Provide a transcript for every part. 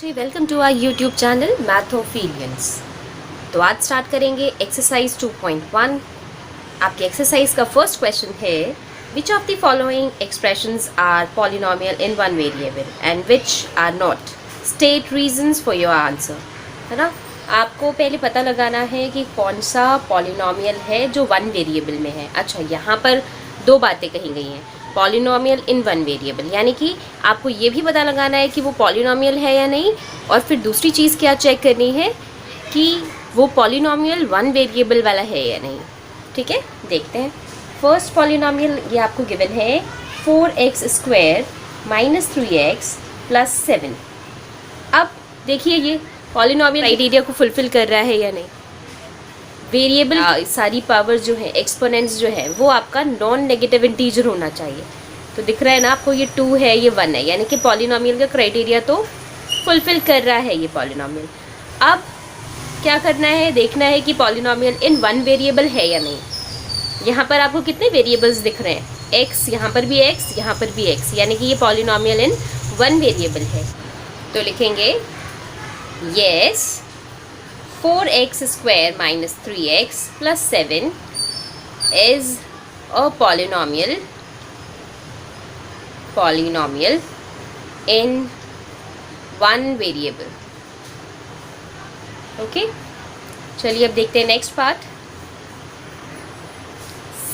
नमस्ते, welcome to our YouTube channel Mathophilians. तो आज स्टार्ट करेंगे एक्सरसाइज 2.1। आपकी एक्सरसाइज का फर्स्ट क्वेश्चन है, which of the following expressions are polynomial in one variable and which are not, state reasons for your answer. है ना, आपको पहले पता लगाना है कि कौन सा पॉलिनोमियल है जो वन वेरिएबल में है। अच्छा, यहाँ पर दो बातें कही गई हैं, पॉलिनोमियल इन वन वेरिएबल, यानी कि आपको ये भी पता लगाना है कि वो पॉलिनोमियल है या नहीं, और फिर दूसरी चीज़ क्या चेक करनी है कि वो पॉलिनोमियल वन वेरिएबल वाला है या नहीं। ठीक है, देखते हैं। फर्स्ट पॉलिनोमियल ये आपको गिवन है 4x² - 3x + 7। अब देखिए ये पॉलिनोमियल क्राइटेरिया को फुलफिल कर रहा है या नहीं। वेरिएबल सारी पावर जो है, एक्सपोनेंट्स जो है, वो आपका नॉन नेगेटिव इंटीजर होना चाहिए। तो दिख रहा है ना आपको, ये 2 है, ये 1 है, यानी कि पॉलिनोमियल का क्राइटेरिया तो फुलफिल कर रहा है ये पॉलिनोमियल। अब क्या करना है, देखना है कि पॉलिनोमियल इन वन वेरिएबल है या नहीं। यहाँ पर आपको कितने वेरिएबल्स दिख रहे हैं, x, यहाँ पर भी x, यहाँ पर भी x, यानी कि ये पॉलिनोमियल इन वन वेरिएबल है। तो लिखेंगे yes 4x² - 3x + 7 is a polynomial in one variable। Okay, चलिए अब देखते हैं नेक्स्ट पार्ट।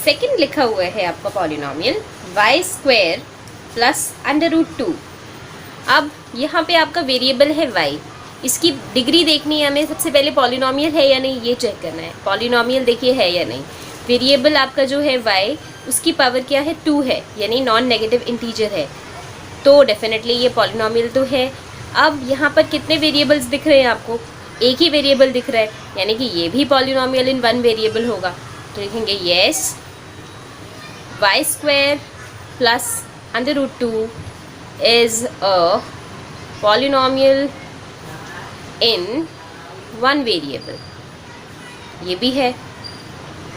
सेकंड लिखा हुआ है आपका पॉलिनोमियल y² + √2। अब यहाँ पे आपका वेरिएबल है y, इसकी डिग्री देखनी है हमें। सबसे पहले पॉलिनोमियल है या नहीं ये चेक करना है। पॉलिनोमियल देखिए है या नहीं। वेरिएबल आपका जो है y, उसकी पावर क्या है, 2 है, यानी नॉन नेगेटिव इंटीजर है, तो डेफिनेटली ये पॉलिनोमियल तो है। अब यहाँ पर कितने वेरिएबल्स दिख रहे हैं आपको, एक ही वेरिएबल दिख रहा है, यानी कि ये भी पॉलिनोमियल इन वन वेरिएबल होगा। तो लिखेंगे yes y² + √2 is a polynomial in one variable. ये भी है,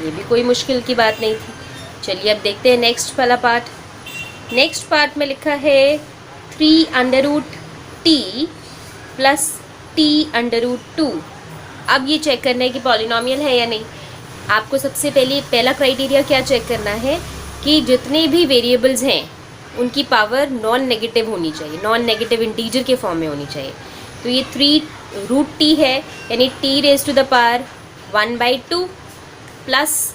ये भी कोई मुश्किल की बात नहीं थी। चलिए अब देखते हैं नेक्स्ट वाला पार्ट। नेक्स्ट पार्ट में लिखा है 3√t + t√2। अब ये चेक करना है कि पॉलिनोमियल है या नहीं। आपको सबसे पहले पहला क्राइटेरिया क्या चेक करना है कि जितने भी वेरिएबल्स हैं उनकी पावर नॉन नेगेटिव होनी चाहिए, नॉन नेगेटिव इंटीजर के फॉर्म में होनी चाहिए। तो ये 3√t है, यानी t⁻² (1/2) +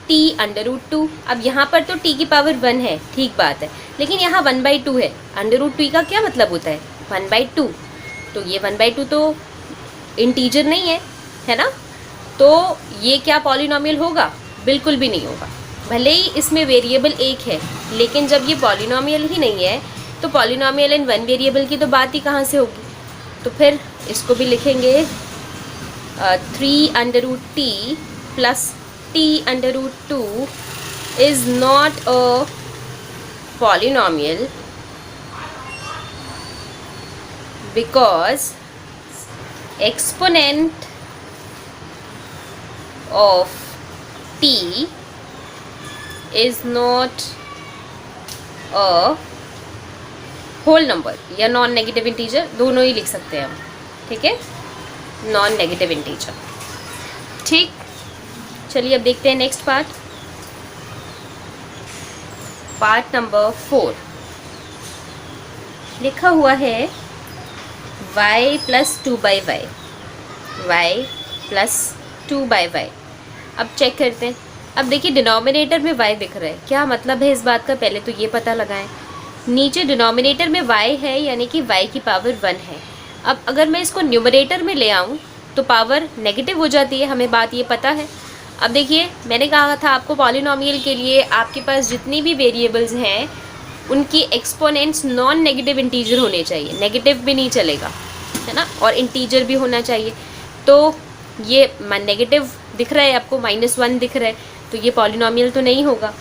t√2। अब यहाँ पर तो t की पावर 1 है, ठीक बात है, लेकिन यहाँ 1/2 है। √t का क्या मतलब होता है, 1/2। तो ये 1/2 तो इंटीजर नहीं है, है ना। तो ये क्या पॉलिनोमियल होगा, बिल्कुल भी नहीं होगा। भले ही इसमें वेरिएबल एक है, लेकिन जब ये पॉलिनोमियल ही नहीं है तो पॉलिनोमियल इन वन वेरिएबल की तो बात ही कहाँ से होगी। तो फिर इसको भी लिखेंगे 3√t + t√2 is not a polynomial because exponent of t is not a whole number या नॉन नेगेटिव इंटीजर, दोनों ही लिख सकते हैं हम। ठीक है, नॉन नेगेटिव इंटीजर। ठीक, चलिए अब देखते हैं नेक्स्ट पार्ट। पार्ट नंबर 4 लिखा हुआ है y + 2/y, y + 2/y। अब चेक करते हैं। अब देखिए डिनोमिनेटर में y दिख रहा है, क्या मतलब है इस बात का, पहले तो ये पता लगाएं। नीचे डिनोमिनेटर में y है, यानी कि y की पावर 1 है। अब अगर मैं इसको न्यूमरेटर में ले आऊँ तो पावर नेगेटिव हो जाती है, हमें बात ये पता है। अब देखिए मैंने कहा था आपको पॉलिनोमियल के लिए आपके पास जितनी भी वेरिएबल्स हैं उनकी एक्सपोनेंट्स नॉन नेगेटिव इंटीजर होने चाहिए, नेगेटिव भी नहीं चलेगा, है ना, और इंटीजर भी होना चाहिए। तो ये नेगेटिव दिख रहा है आपको, -1 दिख रहा है, तो ये पॉलिनोमियल तो नहीं होगा।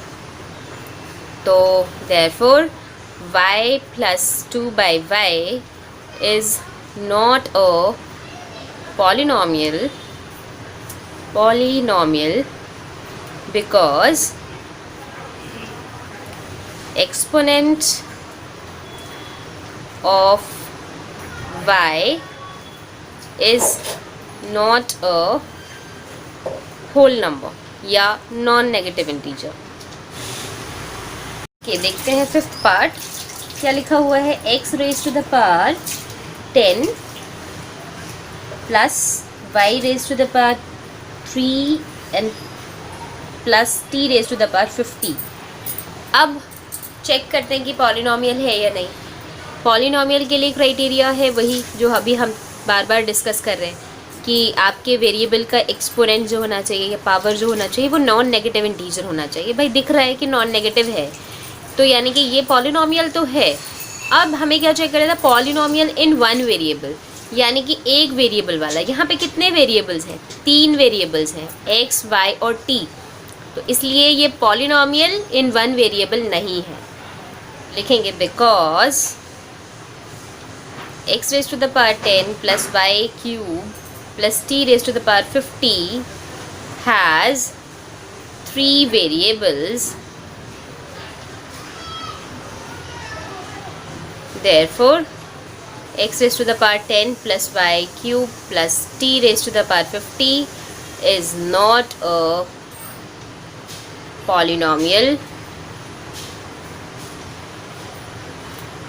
तो therefore y + 2/y is not a polynomial because exponent of y is not a whole number या नॉन नेगेटिव इंटीजर। ओके, देखते हैं फिफ्थ पार्ट क्या लिखा हुआ है। x raise to the power 10 plus y raise to the power 3 and plus t raise to the power 50। अब check करते हैं कि पॉलिनॉमियल है या नहीं। पॉलिनॉमियल के लिए क्राइटेरिया है वही जो अभी हम बार बार डिस्कस कर रहे हैं कि आपके वेरिएबल का एक्सपोनेंट जो होना चाहिए या पावर जो होना चाहिए वो नॉन नेगेटिव इंटीजर होना चाहिए। भाई दिख रहा है कि नॉन नेगेटिव है, तो यानी कि ये पॉलिनॉमियल तो है। अब हमें क्या चेक करना था, पॉलिनॉमियल इन वन वेरिएबल, यानी कि एक वेरिएबल वाला। यहाँ पे कितने वेरिएबल्स हैं? 3 वेरिएबल्स हैं, x, y और t। तो इसलिए ये पॉलिनॉमियल इन वन वेरिएबल नहीं है। लिखेंगे because x raise to the power 10 plus y cube plus t raise to the power 50 has 3 variables, therefore x raised to the power 10 plus y cube plus t raised to the power 50 is not a polynomial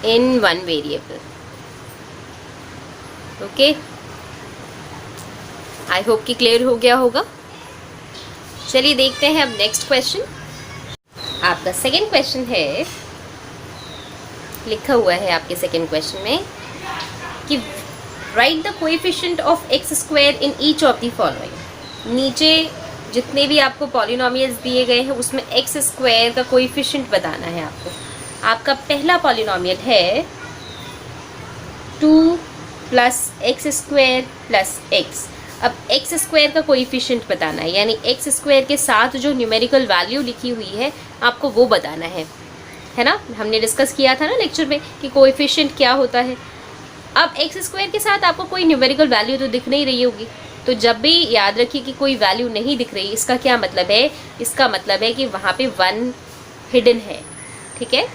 in one variable. Okay, I hope कि clear हो गया होगा। चलिए देखते हैं अब next question. आपका second question है, लिखा हुआ है आपके सेकेंड क्वेश्चन में कि right the coefficient of x square in each of the following. नीचे जितने भी आपको पॉलिनॉमियल्स दिए गए हैं उसमें एक्स स्क्वायर का कोएफिशिएंट बताना है आपको। आपका पहला पॉलिनॉमियल है 2 plus x square plus x. अब एक्स स्क्वायर का कोएफिशिएंट बताना है, यानी एक्स स्क्वायर के साथ जो न्यूमेरिकल वैल्यू लिखी हुई है आपको वो बताना है ना। हमने डिस्कस किया था ना लेक्चर में कि कोएफिशिएंट क्या होता है। अब एक्स स्क्वायर के साथ आपको कोई न्यूमेरिकल वैल्यू तो दिख नहीं रही होगी, तो जब भी याद रखिए कि कोई वैल्यू नहीं दिख रही, इसका क्या मतलब है? इसका मतलब है कि वहाँ पे 1 हिडन है। ठीक है,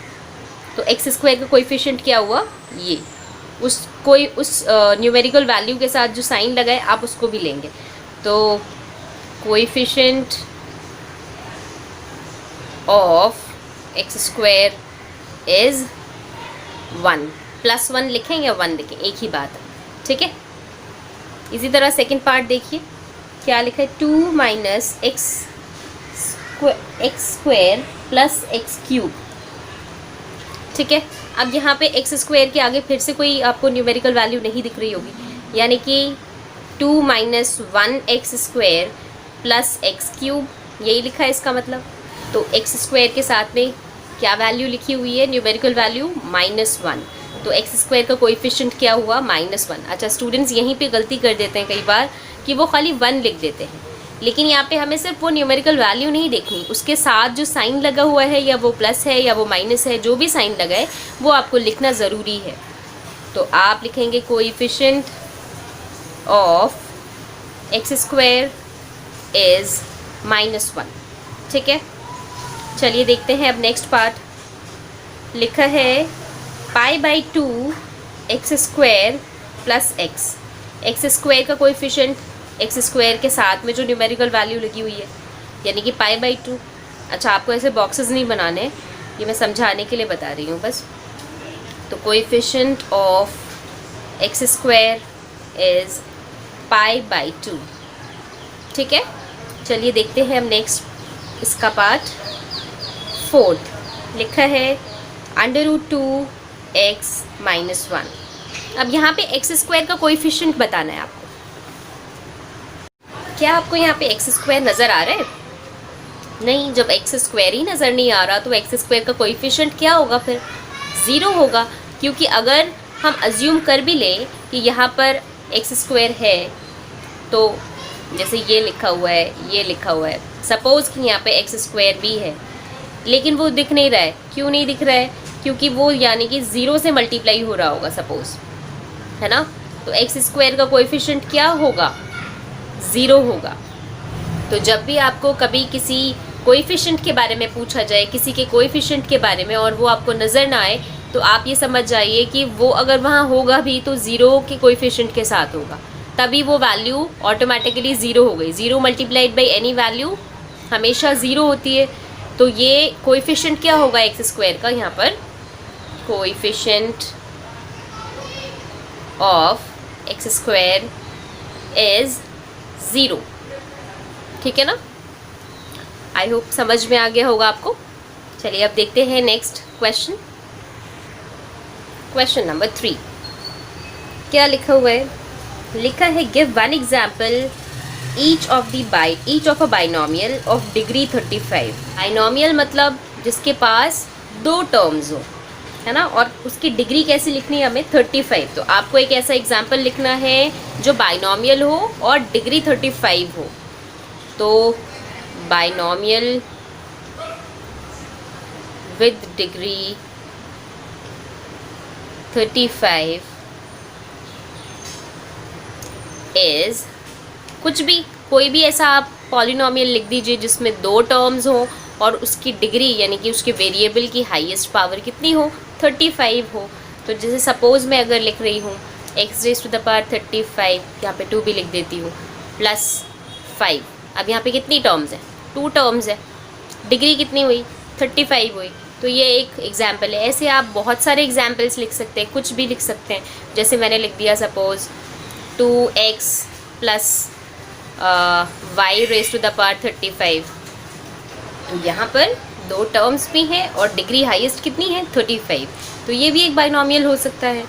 तो एक्स स्क्वायर का कोएफिशिएंट क्या हुआ? ये उस न्यूमेरिकल वैल्यू के साथ जो साइन लगा है आप उसको भी लेंगे। तो coefficient of x square is 1 plus 1 लिखें या 1 लिखें, एक ही बात है। ठीक है, इसी तरह सेकंड पार्ट देखिए क्या लिखा है, 2 minus x square plus x cube. ठीक है, अब यहाँ पे एक्स स्क्वायर के आगे फिर से कोई आपको न्यूमेरिकल वैल्यू नहीं दिख रही होगी, यानी कि 2 minus 1 x square plus x cube, यही लिखा है इसका मतलब। तो एक्स स्क्वायर के साथ में क्या वैल्यू लिखी हुई है? Numerical value -1। तो एक्स स्क्वायर का कोएफिशिएंट क्या हुआ? -1। अच्छा, स्टूडेंट्स यहीं पे गलती कर देते हैं कई बार कि वो खाली 1 लिख देते हैं, लेकिन यहाँ पे हमें सिर्फ वो न्यूमेरिकल वैल्यू नहीं देखनी, उसके साथ जो साइन लगा हुआ है, या वो प्लस है या वो माइनस है, जो भी साइन लगा है वो आपको लिखना ज़रूरी है। तो आप लिखेंगे coefficient of x square is -1। ठीक है, चलिए देखते हैं अब नेक्स्ट पार्ट। लिखा है π/2 x square plus x. X square का कोएफिशिएंट एक्स स्क्वायर के साथ में जो न्यूमेरिकल वैल्यू लगी हुई है, यानी कि π/2। अच्छा, आपको ऐसे बॉक्सेस नहीं बनाने, ये मैं समझाने के लिए बता रही हूँ बस। तो coefficient of x square is π/2। ठीक है, चलिए देखते हैं अब नेक्स्ट इसका पार्ट। फोर्थ लिखा है √2 x - 1। अब यहाँ पे एक्स स्क्वायर का कोएफिशिएंट बताना है आपको। क्या आपको यहाँ पे एक्स स्क्वायर नज़र आ रहा है? नहीं, जब एक्स स्क्वायर ही नज़र नहीं आ रहा तो एक्स स्क्वायर का कोएफिशिएंट क्या होगा? फिर 0 होगा, क्योंकि अगर हम अज्यूम कर भी लें कि यहाँ पर एक्स स्क्वायर है, तो जैसे ये लिखा हुआ है, ये लिखा हुआ है, सपोज़ कि यहाँ पे एक्स स्क्वायर भी है, लेकिन वो दिख नहीं रहा है। क्यों नहीं दिख रहा है? क्योंकि वो यानी कि 0 से मल्टीप्लाई हो रहा होगा सपोज़, है ना। तो एक्स स्क्वायर का कोएफिशिएंट क्या होगा? 0 होगा। तो जब भी आपको कभी किसी कोएफिशिएंट के बारे में पूछा जाए, किसी के कोएफिशिएंट के बारे में, और वो आपको नज़र ना आए, तो आप ये समझ जाइए कि वो अगर वहाँ होगा भी तो ज़ीरो के कोएफिशिएंट के साथ होगा, तभी वो वैल्यू ऑटोमेटिकली ज़ीरो हो गई। Zero multiplied by any value हमेशा ज़ीरो होती है। तो ये कोएफिशिएंट क्या होगा एक्स स्क्वायर का, यहाँ पर coefficient of x square is zero. ठीक है ना, आई होप समझ में आ गया होगा आपको। चलिए अब देखते हैं नेक्स्ट क्वेश्चन। क्वेश्चन नंबर 3 क्या लिखा हुआ है, लिखा है give one example each of a binomial of degree 35। Binomial मतलब जिसके पास दो टर्म्स हो, है ना, और उसकी डिग्री कैसे लिखनी है हमें, 35। तो आपको एक ऐसा एग्जाम्पल लिखना है जो बाइनोमियल हो और डिग्री 35 हो। तो बाइनोमियल विद डिग्री 35 इज कुछ भी, कोई भी ऐसा आप पॉलिनोमियल लिख दीजिए जिसमें दो टर्म्स हो और उसकी डिग्री यानी कि उसके वेरिएबल की हाईएस्ट पावर कितनी हो, 35 हो। तो जैसे सपोज मैं अगर लिख रही हूँ x raise to the power 35, यहाँ पे 2 भी लिख देती हूँ, प्लस 5। अब यहाँ पे कितनी टर्म्स हैं, 2 टर्म्स है, डिग्री कितनी हुई, 35 हुई। तो ये एक एग्जाम्पल है। ऐसे आप बहुत सारे एग्जाम्पल्स लिख सकते हैं, कुछ भी लिख सकते हैं। जैसे मैंने लिख दिया suppose 2x plus y raise to the power 35। तो यहाँ पर दो टर्म्स भी हैं और डिग्री हाईएस्ट कितनी है, 35। तो ये भी एक बाइनोमियल हो सकता है।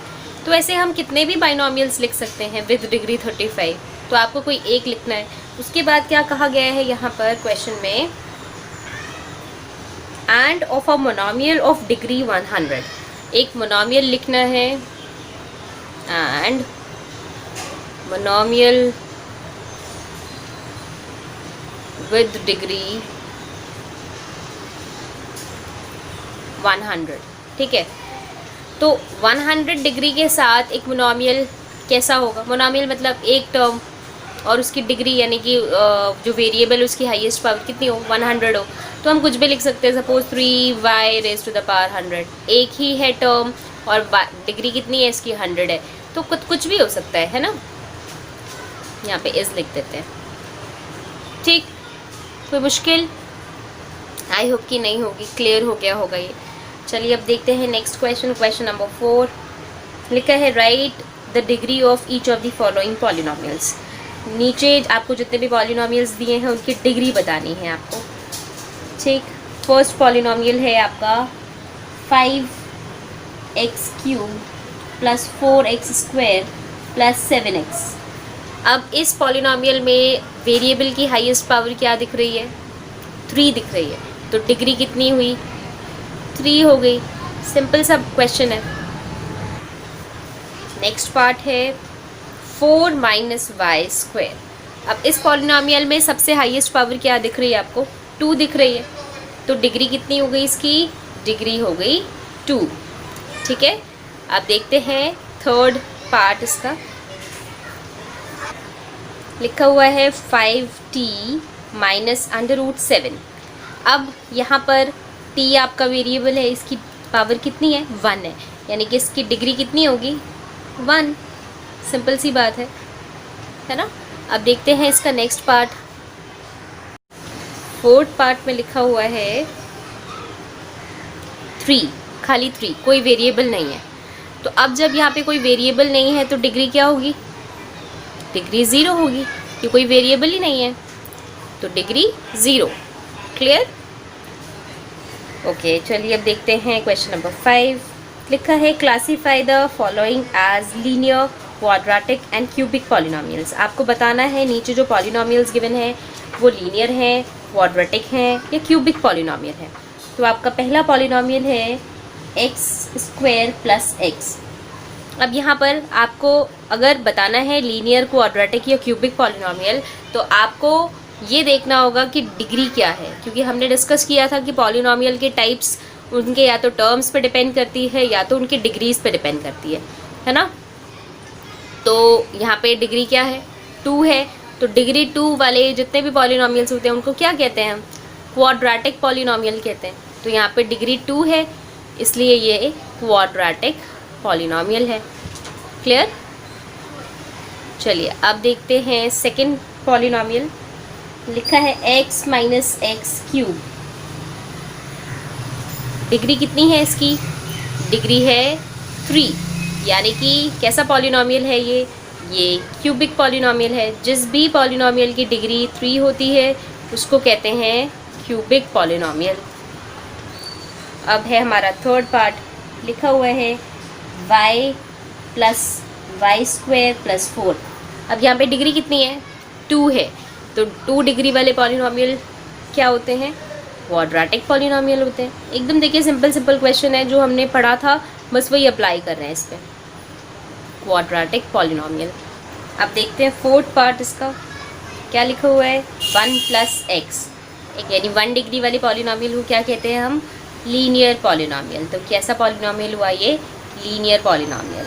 तो ऐसे हम कितने भी बाइनोमियल्स लिख सकते हैं विद डिग्री 35। तो आपको कोई एक लिखना है। उसके बाद क्या कहा गया है यहाँ पर क्वेश्चन में, end of a monomial of degree 100। एक मोनोमियल लिखना है, एंड मोनोमियल विद डिग्री 100। ठीक है, तो 100 डिग्री के साथ एक मोनोमियल कैसा होगा, मोनोमियल मतलब एक टर्म और उसकी डिग्री यानी कि जो वेरिएबल उसकी हाईएस्ट पावर कितनी हो, 100 हो। तो हम कुछ भी लिख सकते हैं, suppose 3y raise to the power 100। एक ही है टर्म और डिग्री कितनी है इसकी, 100 है। तो कुछ भी हो सकता है ना। यहाँ पे इस लिख देते हैं। ठीक, कोई मुश्किल आई होप कि नहीं होगी, क्लियर हो गया होगा ये। चलिए अब देखते हैं नेक्स्ट क्वेश्चन। क्वेश्चन नंबर 4 लिखा है right the degree of each of the following polynomials. नीचे आपको जितने भी पॉलिनोमियल्स दिए हैं उनकी डिग्री बतानी है आपको। ठीक, फर्स्ट पॉलिनोमियल है आपका 5x³ plus 4x² plus 7x। अब इस पॉलिनोमियल में वेरिएबल की हाईएस्ट पावर क्या दिख रही है, 3 दिख रही है। तो डिग्री कितनी हुई, 3 हो गई। सिंपल सा क्वेश्चन है। नेक्स्ट पार्ट है 4 माइनस y²। अब इस पॉलिनोमियल में सबसे हाईएस्ट पावर क्या दिख रही है आपको, 2 दिख रही है। तो डिग्री कितनी हो गई इसकी, डिग्री हो गई 2। ठीक है, अब देखते हैं थर्ड पार्ट इसका। लिखा हुआ है 5t माइनस √7। अब यहाँ पर t आपका वेरिएबल है, इसकी पावर कितनी है, 1 है, यानी कि इसकी डिग्री कितनी होगी, 1। सिंपल सी बात है ना। अब देखते हैं इसका नेक्स्ट पार्ट। फोर्थ पार्ट में लिखा हुआ है 3, खाली 3, कोई वेरिएबल नहीं है। तो अब जब यहाँ पे कोई वेरिएबल नहीं है तो डिग्री क्या होगी, डिग्री 0 होगी, कि कोई वेरिएबल ही नहीं है तो डिग्री 0। Clear, okay. चलिए अब देखते हैं क्वेश्चन नंबर 5। लिखा है classify the following as linear, quadratic and cubic polynomials. आपको बताना है नीचे जो पॉलिनोमियल्स गिवन है वो लीनियर हैं, क्वाड्रेटिक हैं या क्यूबिक पॉलिनोमियल है। तो आपका पहला पॉलिनोमियल है x² प्लस x। अब यहाँ पर आपको अगर बताना है लीनियर, क्वाड्रेटिक या क्यूबिक पॉलिनोमियल तो आपको ये देखना होगा कि डिग्री क्या है, क्योंकि हमने डिस्कस किया था कि पॉलिनोमियल के टाइप्स उनके या तो टर्म्स पे डिपेंड करती है या तो उनकी डिग्रीज पे डिपेंड करती है ना। तो यहाँ पे डिग्री क्या है, 2 है। तो डिग्री 2 वाले जितने भी पॉलिनोमियल्स होते हैं उनको क्या कहते हैं, क्वाड्रेटिक पॉलिनोमियल कहते हैं। तो यहाँ पे डिग्री 2 है इसलिए ये क्वाड्रेटिक पॉलिनॉमियल है। क्लियर? चलिए अब देखते हैं सेकंड पॉलिनॉमियल। लिखा है x minus x cube. Degree कितनी है इसकी? डिग्री है 3, यानी कि कैसा पॉलिनॉमियल है ये क्यूबिक पॉलिनॉमियल है। जिस भी पॉलिनॉमियल की डिग्री 3 होती है उसको कहते हैं क्यूबिक पॉलिनॉमियल। अब है हमारा थर्ड पार्ट। लिखा हुआ है y plus y square plus 4। अब यहाँ पे डिग्री कितनी है? 2 है, तो 2 डिग्री वाले पॉलिनॉमियल क्या होते हैं? क्वाड्रेटिक पॉलिनॉमियल होते हैं। एकदम देखिए सिंपल क्वेश्चन है, जो हमने पढ़ा था बस वही अप्लाई कर रहे हैं इस पर। Quadratic polynomial. अब देखते हैं फोर्थ पार्ट इसका। क्या लिखा हुआ है? 1 प्लस एक्स, एक यानी 1 डिग्री वाले पॉलिनॉमियल को क्या कहते हैं हम? Linear polynomial. तो कैसा पॉलिनॉमियल हुआ ये? Linear polynomial.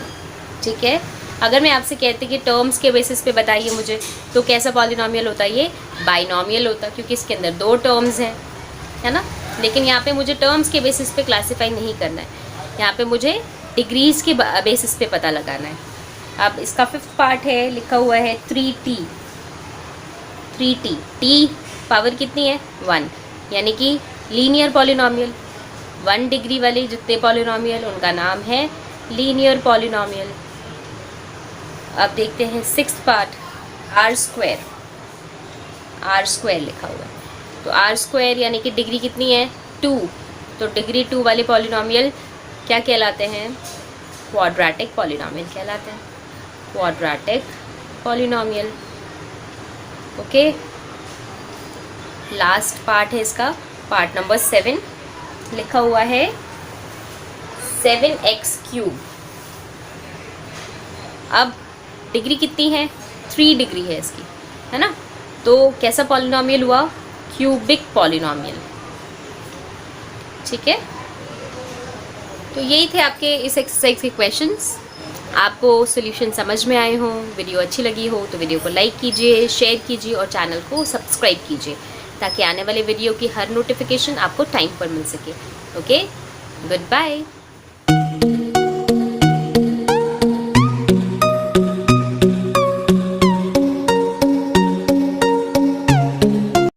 ठीक है। अगर मैं आपसे कहती कि टर्म्स के बेसिस पे बताइए मुझे, तो कैसा पॉलिनॉमियल होता है? ये बाइनॉमियल होता, क्योंकि इसके अंदर 2 टर्म्स हैं, है ना। लेकिन यहाँ पे मुझे टर्म्स के बेसिस पे क्लासीफाई नहीं करना है, यहाँ पे मुझे डिग्रीज़ के बेसिस पे पता लगाना है। अब इसका फिफ्थ पार्ट है, लिखा हुआ है 3t। t पावर कितनी है? 1, यानी कि लीनियर पॉलिनॉमियल। 1 डिग्री वाले जितने पॉलिनॉमियल उनका नाम है लीनियर पॉलिनॉमियल। अब देखते हैं सिक्स्थ पार्ट, r स्क्वायर लिखा हुआ है। तो r स्क्वायर यानी कि डिग्री कितनी है? 2। तो डिग्री 2 वाले पॉलिनॉमियल क्या कहलाते हैं? क्वाड्रेटिक पॉलिनॉमियल कहलाते हैं। Quadratic polynomial. Okay. Last part है इसका, पार्ट नंबर 7। लिखा हुआ है 7x क्यूब। अब डिग्री कितनी है? 3 डिग्री है इसकी, है ना। तो कैसा पॉलिनॉमियल हुआ? Cubic polynomial. ठीक है। तो यही थे आपके इस एक्सरसाइज के क्वेश्चंस। आपको सॉल्यूशन समझ में आए हों, वीडियो अच्छी लगी हो तो वीडियो को लाइक कीजिए, शेयर कीजिए और चैनल को सब्सक्राइब कीजिए, ताकि आने वाले वीडियो की हर नोटिफिकेशन आपको टाइम पर मिल सके। Okay, good bye.